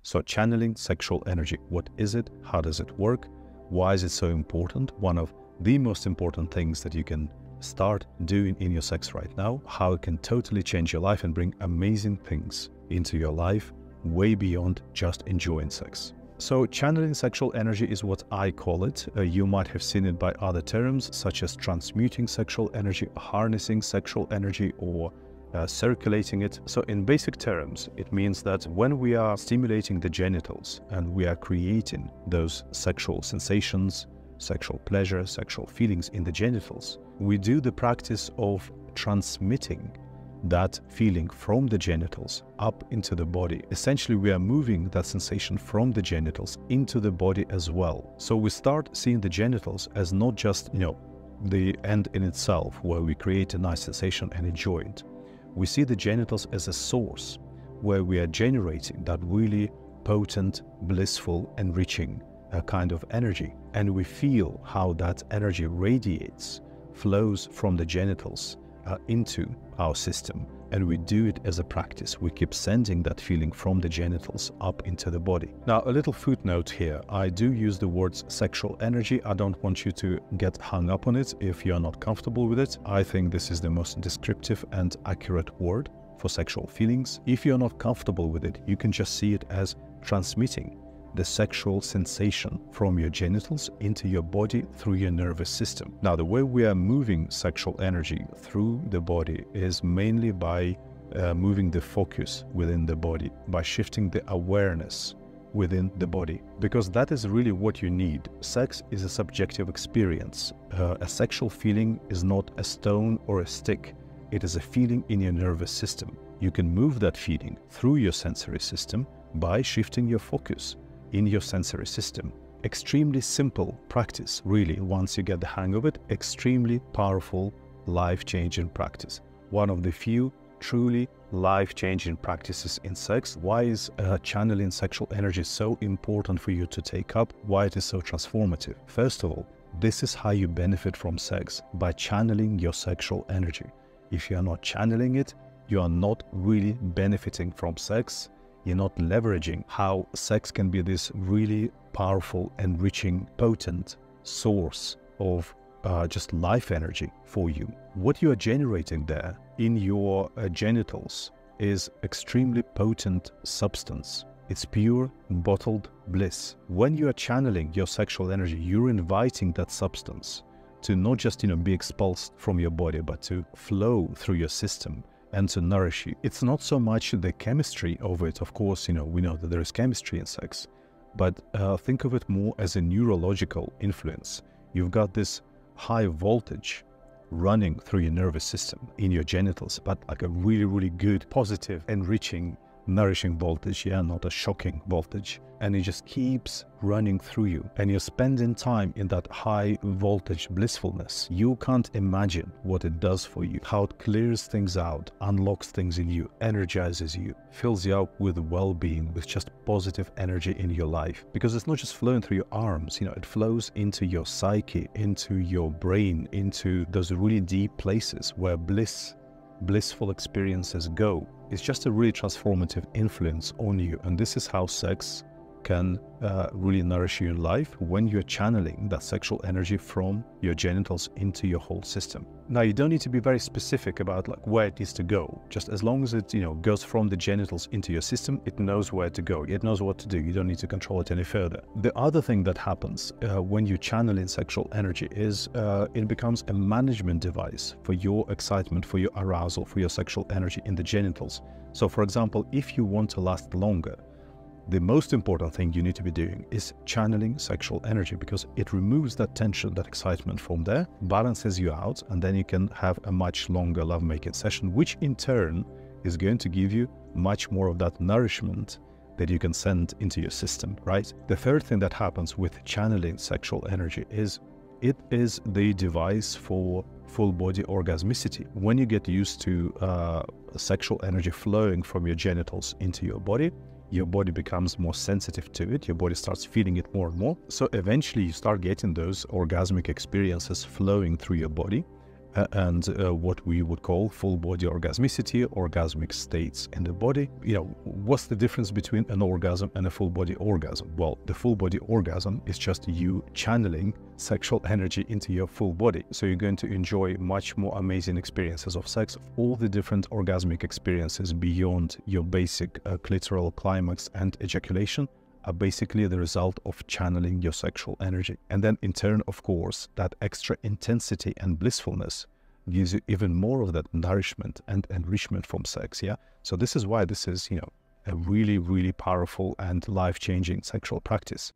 So channeling sexual energy, what is it? How does it work? Why is it so important? One of the most important things that you can start doing in your sex right now, how it can totally change your life and bring amazing things into your life way beyond just enjoying sex. So channeling sexual energy is what I call it. You might have seen it by other terms such as transmuting sexual energy, harnessing sexual energy, or circulating it. So in basic terms, it means that when we are stimulating the genitals and we are creating those sexual sensations, sexual pleasure, sexual feelings in the genitals, we do the practice of transmitting that feeling from the genitals up into the body. Essentially, we are moving that sensation from the genitals into the body as well. So we start seeing the genitals as not just, the end in itself where we create a nice sensation and enjoy it. We see the genitals as a source where we are generating that really potent, blissful, enriching kind of energy. And we feel how that energy radiates, flows from the genitals into our system, and we do it as a practice. We keep sending that feeling from the genitals up into the body. Now, a little footnote here. I do use the words sexual energy. I don't want you to get hung up on it if you're not comfortable with it. I think this is the most descriptive and accurate word for sexual feelings. If you're not comfortable with it, you can just see it as transmitting the sexual sensation from your genitals into your body through your nervous system. Now, the way we are moving sexual energy through the body is mainly by moving the focus within the body, by shifting the awareness within the body, because that is really what you need. Sex is a subjective experience. A sexual feeling is not a stone or a stick. It is a feeling in your nervous system. You can move that feeling through your sensory system by shifting your focus in your sensory system. Extremely simple practice, really, once you get the hang of it. Extremely powerful, life-changing practice. One of the few truly life-changing practices in sex. Why is channeling sexual energy so important for you to take up? Why it is so transformative? First of all, this is how you benefit from sex, by channeling your sexual energy. If you are not channeling it, you are not really benefiting from sex. You're not leveraging how sex can be this really powerful, enriching, potent source of just life energy for you. What you are generating there in your genitals is extremely potent substance. It's pure, bottled bliss. When you are channeling your sexual energy, you're inviting that substance to not just, be expulsed from your body, but to flow through your system and to nourish you. It's not so much the chemistry of it. Of course, we know that there is chemistry in sex, but think of it more as a neurological influence. You've got this high voltage running through your nervous system in your genitals, but like a really, really good, positive, enriching, nourishing voltage, not a shocking voltage. And it just keeps running through you, and you're spending time in that high voltage blissfulness. You can't imagine what it does for you, how it clears things out, unlocks things in you, energizes you, fills you up with well-being, with just positive energy in your life. Because it's not just flowing through your arms, it flows into your psyche, into your brain, into those really deep places where blissful experiences go. It's just a really transformative influence on you, and this is how sex can really nourish you in life, when you're channeling that sexual energy from your genitals into your whole system. Now, you don't need to be very specific about where it needs to go. Just as long as it goes from the genitals into your system, it knows where to go. It knows what to do. You don't need to control it any further. The other thing that happens when you channel in sexual energy is it becomes a management device for your excitement, for your arousal, for your sexual energy in the genitals. So, for example, if you want to last longer, the most important thing you need to be doing is channeling sexual energy, because it removes that tension, that excitement from there, balances you out, and then you can have a much longer lovemaking session, which in turn is going to give you much more of that nourishment that you can send into your system, right? The third thing that happens with channeling sexual energy is it is the device for full body orgasmicity. When you get used to sexual energy flowing from your genitals into your body becomes more sensitive to it. Your body starts feeling it more and more. So eventually you start getting those orgasmic experiences flowing through your body. what we would call full body orgasmicity, orgasmic states in the body. What's the difference between an orgasm and a full body orgasm? Well, the full body orgasm is just you channeling sexual energy into your full body. So you're going to enjoy much more amazing experiences of sex, all the different orgasmic experiences beyond your basic clitoral climax and ejaculation are basically the result of channeling your sexual energy. And then in turn, of course, that extra intensity and blissfulness gives you even more of that nourishment and enrichment from sex, yeah? So this is why this is, a really, really powerful and life-changing sexual practice.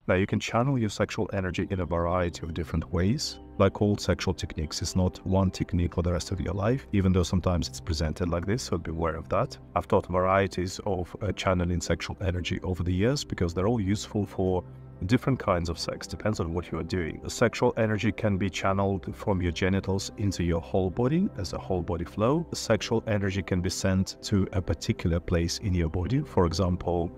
Now, you can channel your sexual energy in a variety of different ways. Like all sexual techniques, it's not one technique for the rest of your life, even though sometimes it's presented like this, so be aware of that. I've taught varieties of channeling sexual energy over the years because they're all useful for different kinds of sex, depends on what you are doing. The sexual energy can be channeled from your genitals into your whole body as a whole body flow. The sexual energy can be sent to a particular place in your body. For example,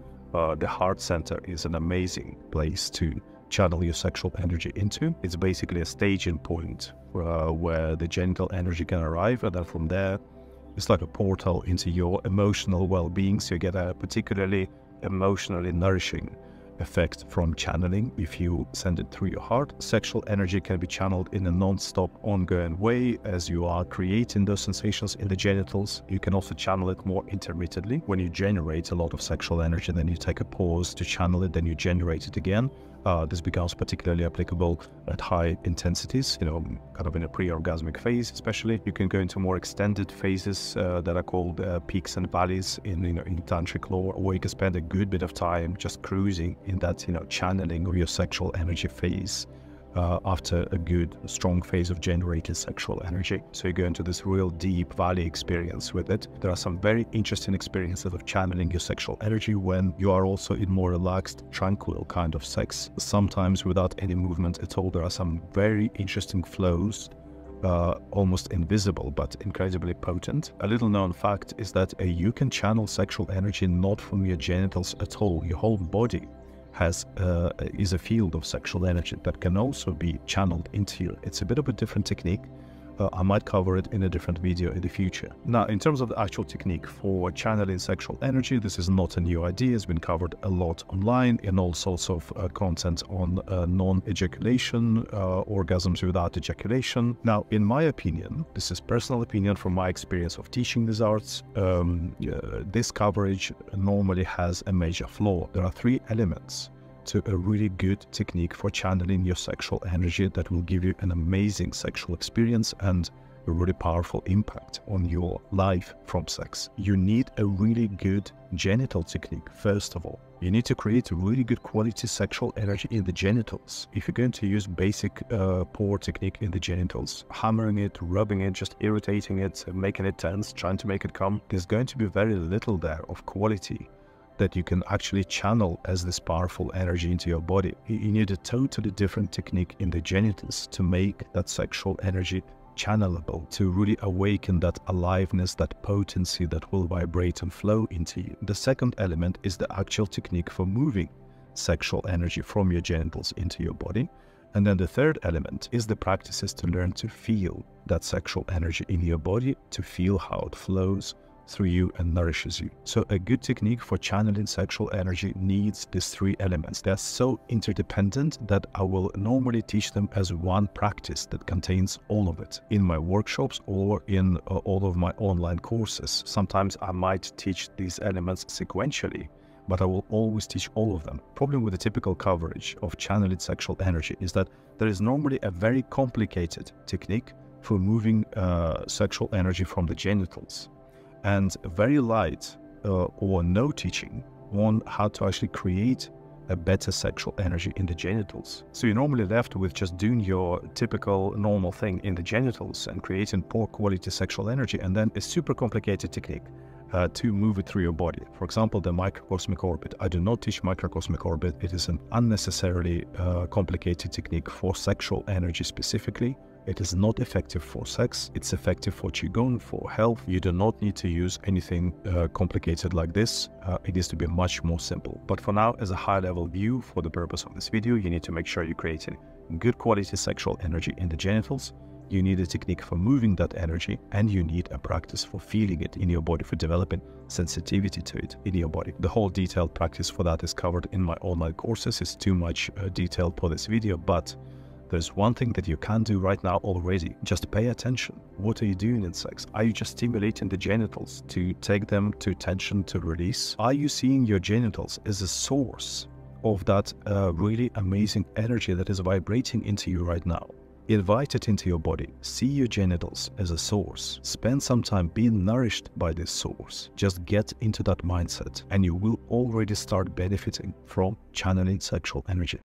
the heart center is an amazing place to channel your sexual energy into. It's basically a staging point where the genital energy can arrive, and then from there, it's like a portal into your emotional well-being. So you get a particularly emotionally nourishing effect from channeling if you send it through your heart. Sexual energy can be channeled in a non-stop ongoing way as you are creating those sensations in the genitals. You can also channel it more intermittently. When you generate a lot of sexual energy, then you take a pause to channel it, then you generate it again. This becomes particularly applicable at high intensities, kind of in a pre-orgasmic phase especially. You can go into more extended phases that are called peaks and valleys in tantric lore, where you can spend a good bit of time just cruising in that channeling of your sexual energy phase after a good strong phase of generated sexual energy. So you go into this real deep valley experience with it. There are some very interesting experiences of channeling your sexual energy when you are also in more relaxed, tranquil kind of sex, sometimes without any movement at all. There are some very interesting flows, almost invisible but incredibly potent. A little known fact is that you can channel sexual energy not from your genitals at all. Your whole body is a field of sexual energy that can also be channeled into you. It's a bit of a different technique. I might cover it in a different video in the future. Now, in terms of the actual technique for channeling sexual energy, this is not a new idea. It's been covered a lot online in all sorts of content on non-ejaculation, orgasms without ejaculation. Now, in my opinion, this is personal opinion from my experience of teaching these arts, this coverage normally has a major flaw. There are three elements to a really good technique for channeling your sexual energy that will give you an amazing sexual experience and a really powerful impact on your life from sex. You need a really good genital technique, first of all. You need to create a really good quality sexual energy in the genitals. If you're going to use basic pour technique in the genitals, hammering it, rubbing it, just irritating it, making it tense, trying to make it come, there's going to be very little there of quality that you can actually channel as this powerful energy into your body. You need a totally different technique in the genitals to make that sexual energy channelable, to really awaken that aliveness, that potency that will vibrate and flow into you. The second element is the actual technique for moving sexual energy from your genitals into your body. And then the third element is the practices to learn to feel that sexual energy in your body, to feel how it flows through you and nourishes you. So a good technique for channeling sexual energy needs these three elements. They're so interdependent that I will normally teach them as one practice that contains all of it in my workshops or in all of my online courses. Sometimes I might teach these elements sequentially, but I will always teach all of them. Problem with the typical coverage of channeling sexual energy is that there is normally a very complicated technique for moving sexual energy from the genitals, and very light or no teaching on how to actually create a better sexual energy in the genitals. So you're normally left with just doing your typical normal thing in the genitals and creating poor quality sexual energy, and then a super complicated technique to move it through your body. For example, the microcosmic orbit. I do not teach microcosmic orbit. It is an unnecessarily complicated technique for sexual energy specifically. It is not effective for sex. It's effective for qigong, for health. You do not need to use anything complicated like this. It needs to be much more simple. But for now, as a high-level view for the purpose of this video, you need to make sure you're creating good quality sexual energy in the genitals. You need a technique for moving that energy, and you need a practice for feeling it in your body, for developing sensitivity to it in your body. The whole detailed practice for that is covered in my online courses. It's too much detail for this video, but there's one thing that you can do right now already. Just pay attention. What are you doing in sex? Are you just stimulating the genitals to take them to tension, to release? Are you seeing your genitals as a source of that really amazing energy that is vibrating into you right now? Invite it into your body. See your genitals as a source. Spend some time being nourished by this source. Just get into that mindset, and you will already start benefiting from channeling sexual energy.